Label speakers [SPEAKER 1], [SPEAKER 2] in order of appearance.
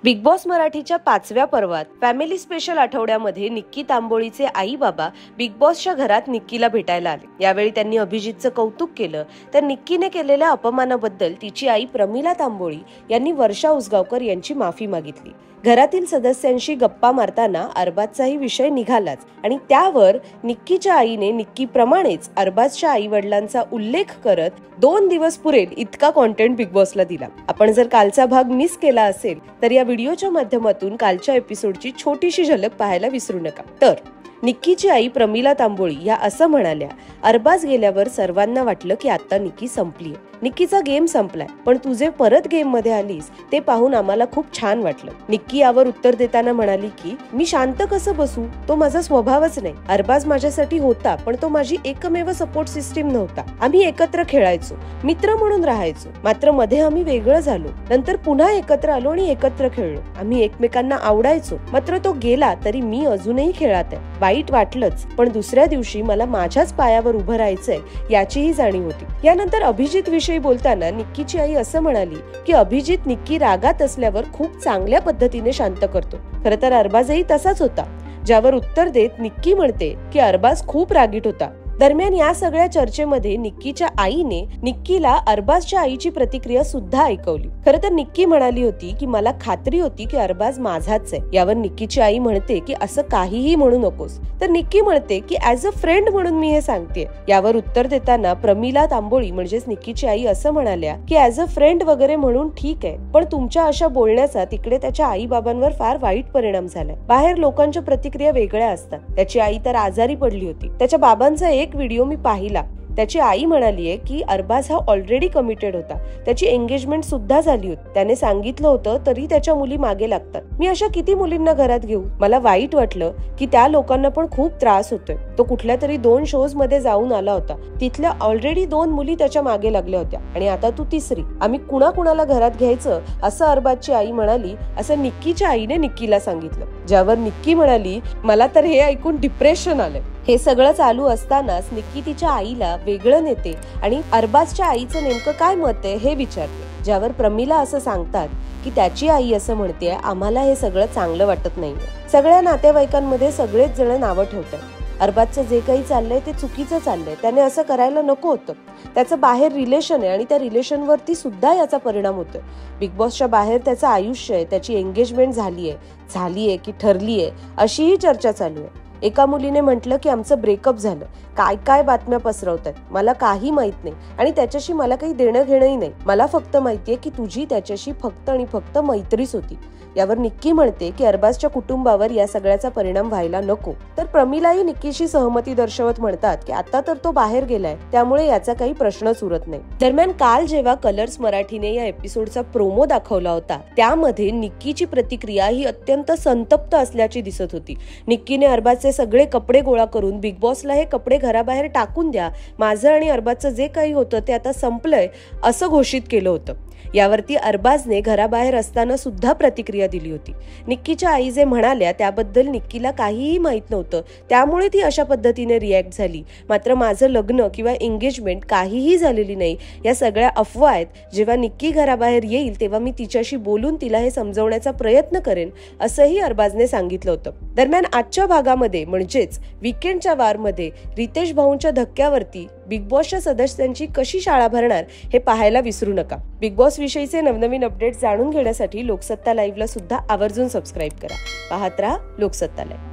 [SPEAKER 1] Big boss मराठीच्या 5व्या पर्वात फॅमिली स्पेशल आठवड्यामध्ये निक्की तांबोळीचे आई बाबा बिग बॉसच्या घरात निक्कीला भेटायला आले। यावेळी त्यांनी अभिजितचं कौतुक केलं तर निक्कीने केलेल्या अपमानाबद्दल तिची आई प्रमिला तांबोळी यांनी वर्षा उसगावकर यांची माफी मागितली। घरातील सदस्यांशी गप्पा मारताना अरबाजचाही विषय निघालाच आणि त्यावर निक्कीच्या आईने निक्कीप्रमाणेच अरबाजच्या आई वडिलांचा उल्लेख करत 2 दिवस पुरेल इतका कंटेंट बिग बॉसला दिला। आपण जर कालचा भाग मिस केला असेल तर या व्हिडिओच्या माध्यमातून कालच्या एपिसोडची छोटीशी झलक पाहायला विसरू नका। तर निक्कीची आई प्रमिला तांबोळी या असं म्हणाल्या, अरबाज गेल्यावर सर्वांना वाटलं की आता निक्की संपलीये, निक्कीचा गेम संपलाय, पण तुझे परत गेम मध्ये आलीस ते पाहून आम्हाला खूप छान वाटलं। निक्की यावर उत्तर देताना म्हणाली की मी शांत कसं बसू, तो माझा स्वभावच नाही। अरबाज माझ्यासाठी होता पण तो माझी एकमेव सपोर्ट सिस्टीम नव्हता। आम्ही एकत्र खेळायचो, मित्र म्हणून राहायचो, मात्र मध्ये आम्ही वेगळं झालो, नंतर पुन्हा एकत्र आलो आणि एकत्र खेळलो। आम्ही एकमेकांना आवडायचो, मात्र तो गेला तरी मी अजूनही खेळात आहे। वाईट वाटलंच, पण दुसऱ्या दिवशी मला माझ्याच पायावर उभं राहायचंय याचीही जाणीव होती। यानंतर अभिजित विषयी बोलताना निक्कीची आई असं म्हणाली की अभिजित निक्की रागात असल्यावर खूप चांगल्या पद्धतीने शांत करतो। खरं तर अरबाजही तसाच होता, ज्यावर उत्तर देत निक्की म्हणते की अरबाज खूप रागीट होता। दरम्यान या सगळ्या चर्चेमध्ये निक्कीच्या आईने निक्कीला अरबाजच्या आईची प्रतिक्रिया सुद्धा ऐकवली। खरं तर निक्की म्हणाली होती की मला खात्री होती की अरबाज माझाच आहे। यावर निक्कीची आई म्हणते की असं काहीही म्हणू नकोस, तर निक्की म्हणते की ऍज अ फ्रेंड म्हणून मी हे सांगते। यावर उत्तर देताना प्रमिला तांबोळी म्हणजेच निक्कीची आई असं म्हणाल्या की ऍज अ फ्रेंड वगैरे म्हणून ठीक आहे, पण तुमच्या अशा बोलण्याचा तिकडे त्याच्या आई बाबांवर फार वाईट परिणाम झालाय। बाहेर लोकांच्या प्रतिक्रिया वेगळ्या असतात। त्याची आई तर आजारी पडली होती, त्याच्या बाबांचा एक व्हिडिओ मी पाहिला, त्याची आई म्हणालीये की अरबाज हा ऑलरेडी कमिटेड होता, त्याची एंगेजमेंट सुद्धा झाली होती। त्याने सांगितलं होतं तरी त्याच्या मुली मागे लागतात। मी अशा किती मुलींना घरात घेऊ? मला वाईट वाटलं की त्या लोकांना पण खूप त्रास होतोय। तो कुठल्या तरी 2 शोज मध्ये जाऊन आला होता, तिथल्या ऑलरेडी 2 मुली त्याच्या मागे लागल्या होत्या आणि आता तू तिसरी। आम्ही कुणाकुणाला घरात घ्यायचं असं अरबाजची आई म्हणाली, असं निक्कीच्या आईने निक्कीला सांगितलं। ज्यावर निक्की म्हणाली, मला तर हे ऐकून डिप्रेशन आलंय। हे सगळं चालू असतानाच निक्की तिच्या आईला वेगळं नेते आणि अरबाजच्या आईचं नेमकं काय मत आहे हे विचारते। ज्यावर प्रमिला असं सांगतात की त्याची आई असं म्हणते, आम्हाला हे सगळं चांगलं वाटत नाहीये। सगळ्या नातेवाईकांमध्ये सगळेच जण नावं ठेवतात। अरबाजचं जे काही चाललंय ते चुकीचं चाललंय, त्याने असं करायला नको होतं। त्याचं बाहेर रिलेशन आहे आणि त्या रिलेशनवरती सुद्धा याचा परिणाम होतोय। बिग बॉसच्या बाहेर त्याचं आयुष्य आहे, त्याची एंगेजमेंट झालीये की ठरलीये अशीही चर्चा चालू आहे। एका मुलीने म्हटलं की आमचं ब्रेकअप झालं, काय काय बातम्या पसरवतात, मला काही माहित नाही आणि त्याच्याशी मला काही देणं घेणंही नाही। मला फक्त माहितीये की तुझी त्याच्याशी फक्त आणि फक्त मैत्रीच होती। यावर निक्की म्हणते की अरबाजच्या कुटुंबावर या सगळ्याचा परिणाम व्हायला नको। तर प्रमिलाही निक्कीशी सहमती दर्शवत म्हणतात की आता तर तो बाहेर गेलाय, त्यामुळे याचा काही प्रश्नच उरत नाही। दरम्यान काल जेव्हा कलर्स मराठीने या एपिसोडचा प्रोमो दाखवला होता, त्यामध्ये निक्कीची प्रतिक्रिया ही अत्यंत संतप्त असल्याची दिसत होती। निक्कीने अरबाजचे सगळे कपडे गोळा करून बिग बॉसला हे कपडे घराबाहेर टाकून द्या, माझं आणि अरबाजचं जे काही होतं ते आता संपलंय असं घोषित केलं होतं। यावरती अरबाजने घराबाहेर असताना सुद्धा प्रतिक्रिया दिली होती। निक्कीच्या आई जे म्हणाल्या त्याबद्दल निक्कीला काहीही माहित नव्हतं, त्यामुळे ती अशा पद्धतीने रिॲक्ट झाली। मात्र माझं लग्न किंवा एंगेजमेंट काहीही झालेली नाही, या सगळ्या अफवा आहेत। जेव्हा निक्की घराबाहेर येईल तेव्हा मी तिच्याशी बोलून तिला हे समजवण्याचा प्रयत्न करेन, असंही अरबाजने सांगितलं होतं। दरम्यान आजच्या भागामध्ये म्हणजेच वीकेंडच्या वारमध्ये रितेश भाऊंच्या धक्क्यावरती बिग बॉसच्या सदस्यांची कशी शाळा भरणार हे पाहायला विसरू नका। बिग बॉस विषयीचे नवनवीन अपडेट्स जाणून घेण्यासाठी लोकसत्ता लाईव्हला सुद्धा आवर्जून सबस्क्राईब करा। पाहत रहा लोकसत्ता लाईव्ह।